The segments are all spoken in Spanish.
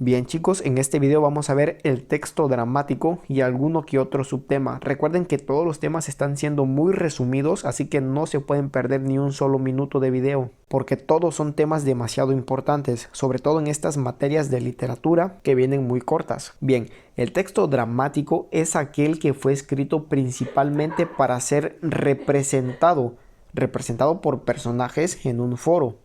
Bien chicos, en este video vamos a ver el texto dramático y alguno que otro subtema. Recuerden que todos los temas están siendo muy resumidos, así que no se pueden perder ni un solo minuto de video, porque todos son temas demasiado importantes, sobre todo en estas materias de literatura que vienen muy cortas. Bien, el texto dramático es aquel que fue escrito principalmente para ser representado por personajes en un foro,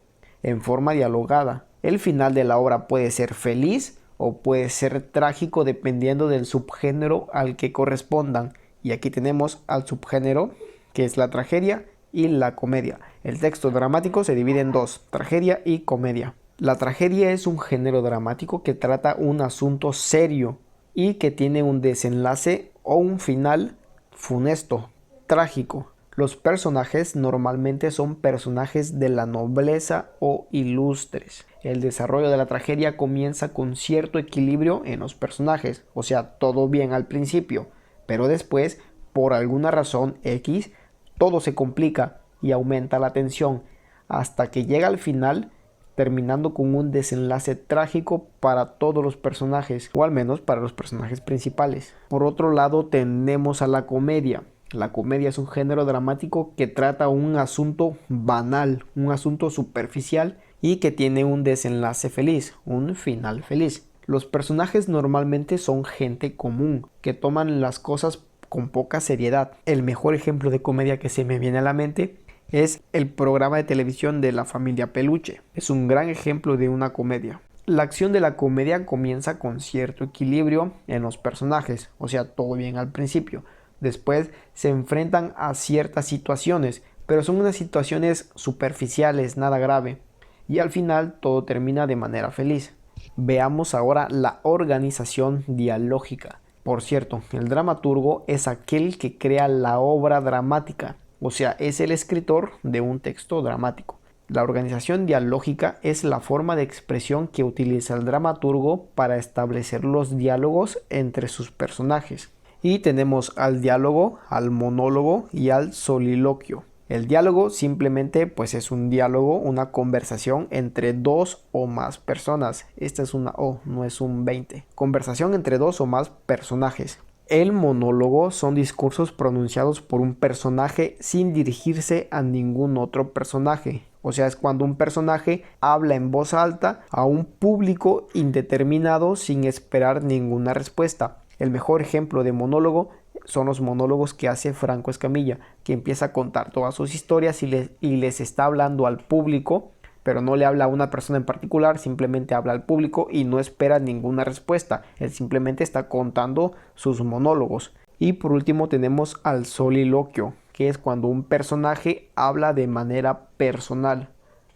en forma dialogada. El final de la obra puede ser feliz o puede ser trágico dependiendo del subgénero al que correspondan. Y aquí tenemos al subgénero, que es la tragedia y la comedia. El texto dramático se divide en dos, tragedia y comedia. La tragedia es un género dramático que trata un asunto serio y que tiene un desenlace o un final funesto, trágico. Los personajes normalmente son personajes de la nobleza o ilustres. El desarrollo de la tragedia comienza con cierto equilibrio en los personajes, o sea, todo bien al principio, pero después, por alguna razón X, todo se complica y aumenta la tensión, hasta que llega al final, terminando con un desenlace trágico para todos los personajes, o al menos para los personajes principales. Por otro lado, tenemos a la comedia. La comedia es un género dramático que trata un asunto banal, un asunto superficial y que tiene un desenlace feliz, un final feliz. Los personajes normalmente son gente común, que toman las cosas con poca seriedad. El mejor ejemplo de comedia que se me viene a la mente es el programa de televisión de La Familia Peluche. Es un gran ejemplo de una comedia. La acción de la comedia comienza con cierto equilibrio en los personajes, o sea, todo bien al principio. Después se enfrentan a ciertas situaciones, pero son unas situaciones superficiales, nada grave. Y al final todo termina de manera feliz. Veamos ahora la organización dialógica. Por cierto, el dramaturgo es aquel que crea la obra dramática, o sea, es el escritor de un texto dramático. La organización dialógica es la forma de expresión que utiliza el dramaturgo para establecer los diálogos entre sus personajes. Y tenemos al diálogo, al monólogo y al soliloquio. El diálogo simplemente pues es un diálogo, una conversación entre dos o más personas. Esta es una O, no es un 20. Conversación entre dos o más personajes. El monólogo son discursos pronunciados por un personaje sin dirigirse a ningún otro personaje. O sea, es cuando un personaje habla en voz alta a un público indeterminado sin esperar ninguna respuesta. El mejor ejemplo de monólogo son los monólogos que hace Franco Escamilla, que empieza a contar todas sus historias y les está hablando al público, pero no le habla a una persona en particular, simplemente habla al público y no espera ninguna respuesta. Él simplemente está contando sus monólogos. Y por último tenemos al soliloquio, que es cuando un personaje habla de manera personal.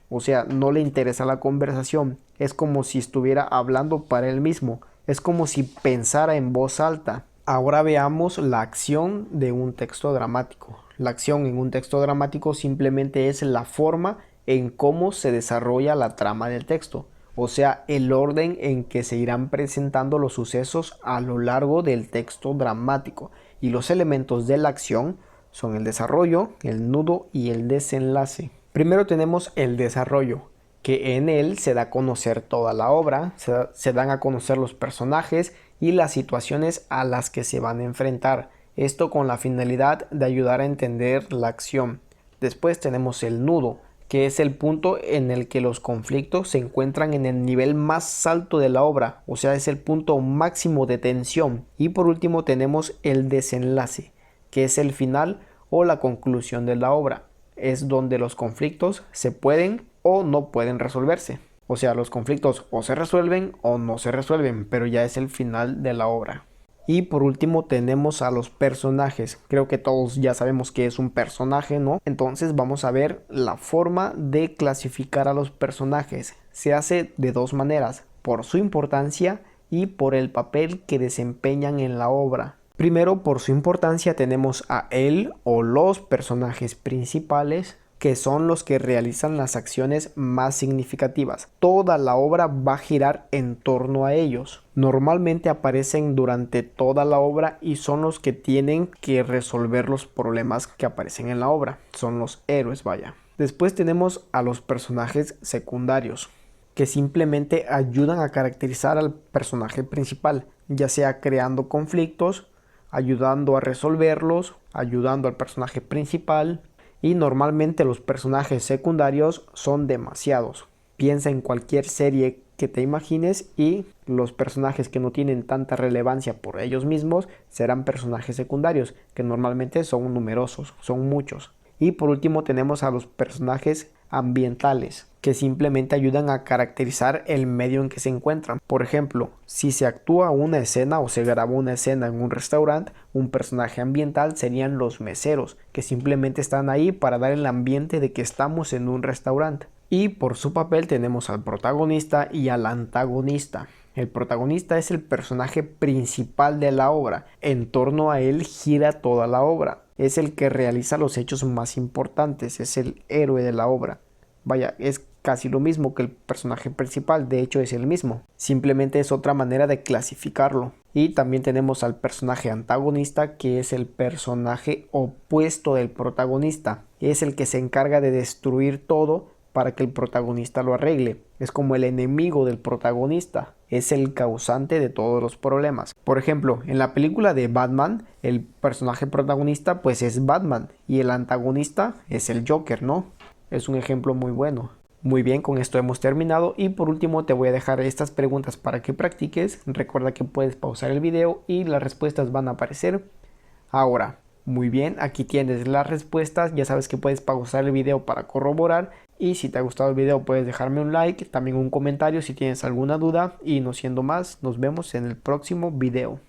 O sea, no le interesa la conversación, es como si estuviera hablando para él mismo. Es como si pensara en voz alta. Ahora veamos la acción de un texto dramático. La acción en un texto dramático simplemente es la forma en cómo se desarrolla la trama del texto. O sea, el orden en que se irán presentando los sucesos a lo largo del texto dramático. Y los elementos de la acción son el desarrollo, el nudo y el desenlace. Primero tenemos el desarrollo, que en él se da a conocer toda la obra, se dan a conocer los personajes y las situaciones a las que se van a enfrentar. Esto con la finalidad de ayudar a entender la acción. Después tenemos el nudo, que es el punto en el que los conflictos se encuentran en el nivel más alto de la obra, o sea, es el punto máximo de tensión. Y por último tenemos el desenlace, que es el final o la conclusión de la obra. Es donde los conflictos se pueden o no pueden resolverse. O sea, los conflictos o se resuelven o no se resuelven, pero ya es el final de la obra. Y por último tenemos a los personajes. Creo que todos ya sabemos que es un personaje, ¿no? Entonces vamos a ver la forma de clasificar a los personajes. Se hace de dos maneras, por su importancia y por el papel que desempeñan en la obra. Primero, por su importancia tenemos a él o los personajes principales, que son los que realizan las acciones más significativas. Toda la obra va a girar en torno a ellos. Normalmente aparecen durante toda la obra y son los que tienen que resolver los problemas que aparecen en la obra. Son los héroes, vaya. Después tenemos a los personajes secundarios. que simplemente ayudan a caracterizar al personaje principal, ya sea creando conflictos, ayudando a resolverlos, ayudando al personaje principal, y normalmente los personajes secundarios son demasiados. Piensa en cualquier serie que te imagines y los personajes que no tienen tanta relevancia por ellos mismos serán personajes secundarios, que normalmente son numerosos, son muchos. Y por último tenemos a los personajes ambientales, que simplemente ayudan a caracterizar el medio en que se encuentran. Por ejemplo, si se actúa una escena o se graba una escena en un restaurante, un personaje ambiental serían los meseros, que simplemente están ahí para dar el ambiente de que estamos en un restaurante. Y por su papel tenemos al protagonista y al antagonista. El protagonista es el personaje principal de la obra. En torno a él gira toda la obra. Es el que realiza los hechos más importantes. Es el héroe de la obra. Vaya, es casi lo mismo que el personaje principal. De hecho, es el mismo. Simplemente es otra manera de clasificarlo. Y también tenemos al personaje antagonista, que es el personaje opuesto del protagonista. Es el que se encarga de destruir todo para que el protagonista lo arregle. Es como el enemigo del protagonista. Es el causante de todos los problemas. Por ejemplo, en la película de Batman, el personaje protagonista pues es Batman y el antagonista es el Joker, ¿no? Es un ejemplo muy bueno. Muy bien, con esto hemos terminado y por último te voy a dejar estas preguntas para que practiques. Recuerda que puedes pausar el video y las respuestas van a aparecer ahora. Muy bien, aquí tienes las respuestas. Ya sabes que puedes pausar el video para corroborar. Y si te ha gustado el video puedes dejarme un like, también un comentario si tienes alguna duda. Y no siendo más, nos vemos en el próximo video.